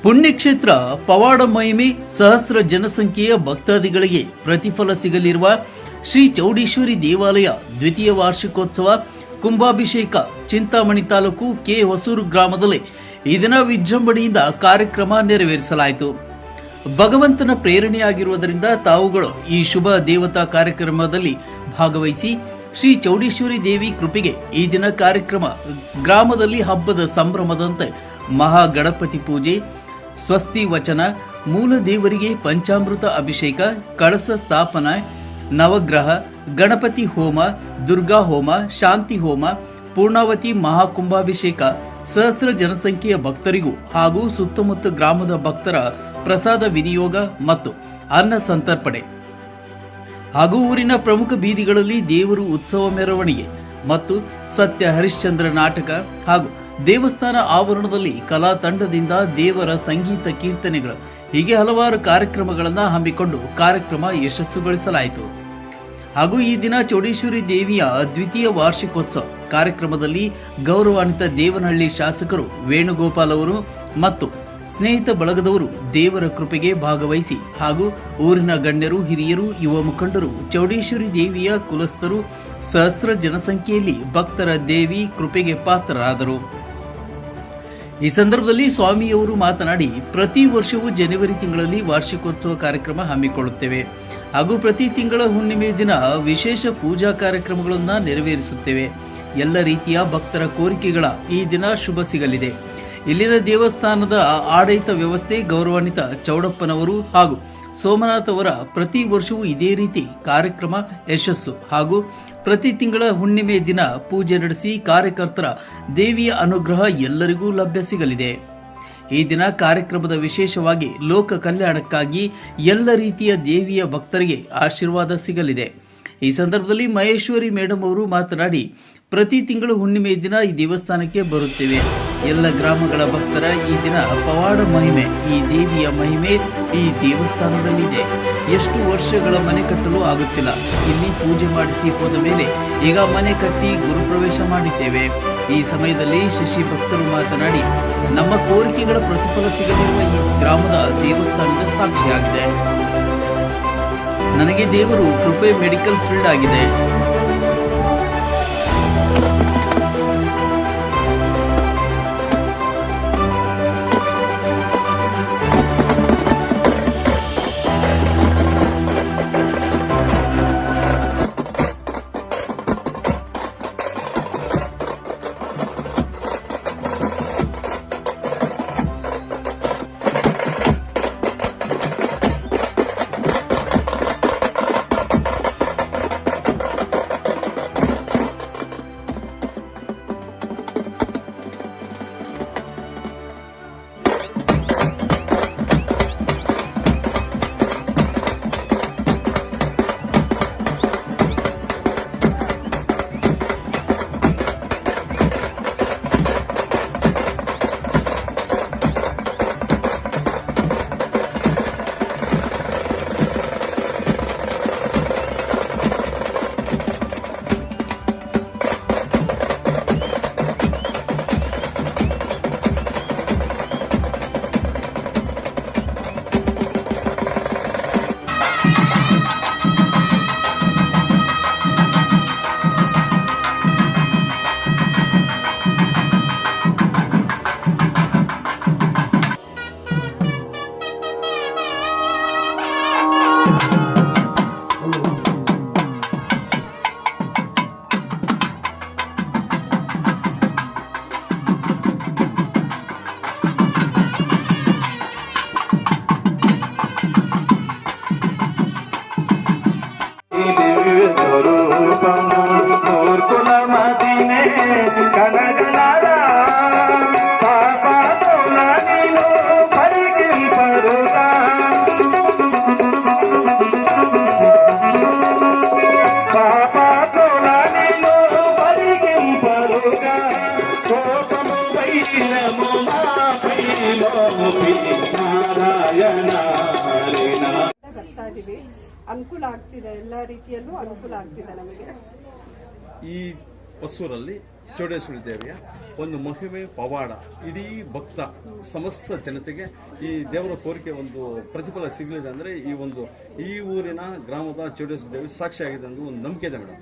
ಪುಣ್ಯಕ್ಷೇತ್ರ ಪವಾಡ ಮಹಿಮೆ ಸಹಸ್ರ ಜನಸಂಖ್ಯೆಯ ಭಕ್ತಾದಿಗಳಿಗೆ ಪ್ರತಿಫಲ ಸಿಗಲಿರುವ ಶ್ರೀ ಚೌಡೇಶ್ವರಿ ದೇವಾಲಯ ದ್ವಿತೀಯ ವಾರ್ಷಿಕೋತ್ಸವ ಕುಂಭಾಭಿಷೇಕ ಚಿಂತಾಮಣಿ ತಾಲೂಕು ಕೆ ಹೊಸೂರು ಗ್ರಾಮದಲ್ಲಿ ಈ ದಿನ ವಿಜೃಂಭಣೆಯಿಂದ ಕಾರ್ಯಕ್ರಮ ನೆರವೇರಿಸಲಾಯಿತು. ಭಗವಂತನ ಪ್ರೇರಣೆಯಾಗಿರುವುದರಿಂದ ತಾವುಗಳು ಈ ಶುಭ ದೇವತಾ ಕಾರ್ಯಕ್ರಮದಲ್ಲಿ ಭಾಗವಹಿಸಿ ಶ್ರೀ ಚೌಡೇಶ್ವರಿ ದೇವಿ ಕೃಪೆಗೆ ಈ ದಿನ ಕಾರ್ಯಕ್ರಮ ಗ್ರಾಮದಲ್ಲಿ ಹಬ್ಬದ ಸಂಭ್ರಮದಂತೆ ಮಹಾ ಗಣಪತಿ ಪೂಜೆ, ಸ್ವಸ್ತಿ ವಚನ, ಮೂಲ ದೇವರಿಗೆ ಪಂಚಾಮೃತ ಅಭಿಷೇಕ, ಕಳಸ ಸ್ಥಾಪನೆ, ನವಗ್ರಹ, ಗಣಪತಿ ಹೋಮ, ದುರ್ಗಾ ಹೋಮ, ಶಾಂತಿ ಹೋಮ, ಪೂರ್ಣಾವತಿ ಮಹಾಕುಂಭಾಭಿಷೇಕ, ಸಹಸ್ರ ಜನಸಂಖ್ಯೆಯ ಭಕ್ತರಿಗೂ ಹಾಗೂ ಸುತ್ತಮುತ್ತ ಗ್ರಾಮದ ಭಕ್ತರ ಪ್ರಸಾದ ವಿನಿಯೋಗ ಮತ್ತು ಅನ್ನ ಸಂತರ್ಪಣೆ ಹಾಗೂ ಊರಿನ ಪ್ರಮುಖ ಬೀದಿಗಳಲ್ಲಿ ದೇವರು ಉತ್ಸವ ಮೆರವಣಿಗೆ ಮತ್ತು ಸತ್ಯ ಹರಿಶ್ಚಂದ್ರ ನಾಟಕ ಹಾಗೂ ದೇವಸ್ಥಾನ ಆವರಣದಲ್ಲಿ ಕಲಾ ತಂಡದಿಂದ ದೇವರ ಸಂಗೀತ ಕೀರ್ತನೆಗಳು ಹೀಗೆ ಹಲವಾರು ಕಾರ್ಯಕ್ರಮಗಳನ್ನು ಹಮ್ಮಿಕೊಂಡು ಕಾರ್ಯಕ್ರಮ ಯಶಸ್ಸುಗೊಳಿಸಲಾಯಿತು. ಹಾಗೂ ಈ ದಿನ ಚೌಡೇಶ್ವರಿ ದೇವಿಯ ದ್ವಿತೀಯ ವಾರ್ಷಿಕೋತ್ಸವ ಕಾರ್ಯಕ್ರಮದಲ್ಲಿ ಗೌರವಾನ್ವಿತ ದೇವನಹಳ್ಳಿ ಶಾಸಕರು ವೇಣುಗೋಪಾಲ್ ಅವರು ಮತ್ತು ಸ್ನೇಹಿತ ಬಳಗದವರು ದೇವರ ಕೃಪೆಗೆ ಭಾಗವಹಿಸಿ ಹಾಗೂ ಊರಿನ ಗಣ್ಯರು, ಹಿರಿಯರು, ಯುವ ಮುಖಂಡರು, ಚೌಡೇಶ್ವರಿ ದೇವಿಯ ಕುಲಸ್ಥರು ಸಹಸ್ರ ಜನಸಂಖ್ಯೆಯಲ್ಲಿ ಭಕ್ತರ ದೇವಿ ಕೃಪೆಗೆ ಪಾತ್ರರಾದರು. ಈ ಸಂದರ್ಭದಲ್ಲಿ ಸ್ವಾಮಿಯವರು ಮಾತನಾಡಿ, ಪ್ರತಿ ವರ್ಷವೂ ಜನವರಿ ತಿಂಗಳಲ್ಲಿ ವಾರ್ಷಿಕೋತ್ಸವ ಕಾರ್ಯಕ್ರಮ ಹಮ್ಮಿಕೊಳ್ಳುತ್ತೇವೆ ಹಾಗೂ ಪ್ರತಿ ತಿಂಗಳ ಹುಣ್ಣಿಮೆ ದಿನ ವಿಶೇಷ ಪೂಜಾ ಕಾರ್ಯಕ್ರಮಗಳನ್ನು ನೆರವೇರಿಸುತ್ತೇವೆ. ಎಲ್ಲ ರೀತಿಯ ಭಕ್ತರ ಕೋರಿಕೆಗಳ ಈ ದಿನ ಶುಭ ಸಿಗಲಿದೆ. ಇಲ್ಲಿನ ದೇವಸ್ಥಾನದ ಆಡಳಿತ ವ್ಯವಸ್ಥೆ ಗೌರವಾನ್ವಿತ ಚೌಡಪ್ಪನವರು ಹಾಗೂ ಸೋಮನಾಥ್ ಅವರ ಪ್ರತಿ ವರ್ಷವೂ ಇದೇ ರೀತಿ ಕಾರ್ಯಕ್ರಮ ಯಶಸ್ಸು ಹಾಗೂ ಪ್ರತಿ ತಿಂಗಳ ಹುಣ್ಣಿಮೆ ದಿನ ಪೂಜೆ ನಡೆಸಿ ಕಾರ್ಯಕರ್ತರ ದೇವಿಯ ಅನುಗ್ರಹ ಎಲ್ಲರಿಗೂ ಲಭ್ಯ ಸಿಗಲಿದೆ. ಈ ದಿನ ಕಾರ್ಯಕ್ರಮದ ವಿಶೇಷವಾಗಿ ಲೋಕ ಕಲ್ಯಾಣಕ್ಕಾಗಿ ಎಲ್ಲ ರೀತಿಯ ದೇವಿಯ ಭಕ್ತರಿಗೆ ಆಶೀರ್ವಾದ ಸಿಗಲಿದೆ. ಈ ಸಂದರ್ಭದಲ್ಲಿ ಮಹೇಶ್ವರಿ ಮೇಡಮ್ ಅವರು ಮಾತನಾಡಿ, ಪ್ರತಿ ತಿಂಗಳು ಹುಣ್ಣಿಮೆ ದಿನ ಈ ದೇವಸ್ಥಾನಕ್ಕೆ ಬರುತ್ತೇವೆ. ಎಲ್ಲ ಗ್ರಾಮಗಳ ಭಕ್ತರ ಈ ದಿನ ಪವಾಡ ಮಹಿಮೆ, ಈ ದೇವಿಯ ಮಹಿಮೆ ಈ ದೇವಸ್ಥಾನದಲ್ಲಿದೆ. ಎಷ್ಟು ವರ್ಷಗಳ ಮನೆ ಕಟ್ಟಲು ಆಗುತ್ತಿಲ್ಲ. ಇಲ್ಲಿ ಪೂಜೆ ಮಾಡಿಸಿ ಹೋದ ಮೇಲೆ ಈಗ ಮನೆ ಕಟ್ಟಿ ಗುರುಪ್ರವೇಶ ಮಾಡಿದ್ದೇವೆ. ಈ ಸಮಯದಲ್ಲಿ ಶಶಿ ಭಕ್ತರು ಮಾತನಾಡಿ, ನಮ್ಮ ಕೋರಿಕೆಗಳ ಪ್ರತಿಫಲ ಸಿಗಲಿರುವ ಈ ಗ್ರಾಮದ ದೇವಸ್ಥಾನದ ಸಾಕ್ಷಿಯಾಗಿದೆ. ನನಗೆ ದೇವರು ಕೃಪೆ ಮೆಡಿಕಲ್ ಫೀಲ್ಡ್ ಆಗಿದೆ. ಅನುಕೂಲ ಆಗ್ತಿದೆ, ಎಲ್ಲ ರೀತಿಯಲ್ಲೂ ಅನುಕೂಲ ಆಗ್ತಿದೆ ನಮಗೆ. ಈ ಹೊಸೂರಲ್ಲಿ ಚೌಡೇಶ್ವರಿ ದೇವಿಯ ಒಂದು ಮಹಿಮೆ ಪವಾಡ. ಇಡೀ ಭಕ್ತ ಸಮಸ್ತ ಜನತೆಗೆ ಈ ದೇವರ ಕೋರಿಕೆ ಒಂದು ಪ್ರತಿಫಲ ಸಿಗಲಿದೆ ಅಂದ್ರೆ ಈ ಊರಿನ ಗ್ರಾಮದ ಚೌಡೇಶ್ವರಿ ದೇವಿ ಸಾಕ್ಷಿಯಾಗಿದೆ ಅನ್ನೋ ಒಂದು ನಂಬಿಕೆ ಇದೆ ಮೇಡಮ್.